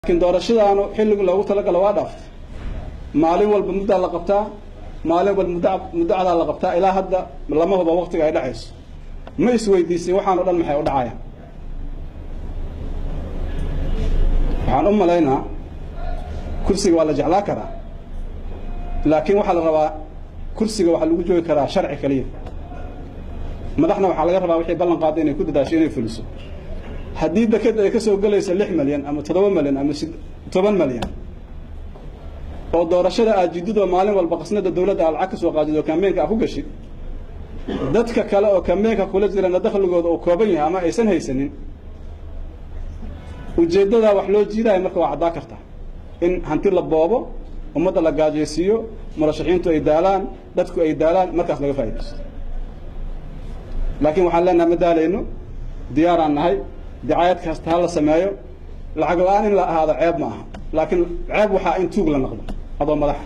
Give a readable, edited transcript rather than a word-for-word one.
لكن doorashadaanu xilliga loogu talagalay waa dhaaftay maalin walba muddo la qabtaa maalin walba muddo la qabtaa ilaa hadda lama hubo waqtiga ay dhacayso ma isweydiisin waxaan oo dhan maxay u dhacayaan waxaan u maleynaa kursiga waa la jeclaa karaa laakiin waxa la rabaa kursiga waxa lagu joogi karaa sharci kaliya madaxna waxa laga rabaa wixii ballan qaaday inay ku dadaasho inay fuliso haddii deked ay ka soo galayso 6 milyan ama 7 milyan ama 10 milyan oo doorashada ajidido maalin walba qasnada dawladda lacag ka soo qaadido kaameenka ku gashay dadka kale oo kaameenka kula jirana dakhligooda oo kooban yahay ama aysan haysanin ujeedada wax loo jiiday marka waa cadaa kartaa in hanti la boobo umada la gaajeysiyo murashaxiintu ay daalaan dadku ay daalaan markaas laga faa'iideysto laakiin waxaan leenahay madaalayno diyaaraan nahay دعايات كاستها الله سمايو لعق الآن لا هذا عيب معها لكن عيب وحا إن توق لنقض هذا مدح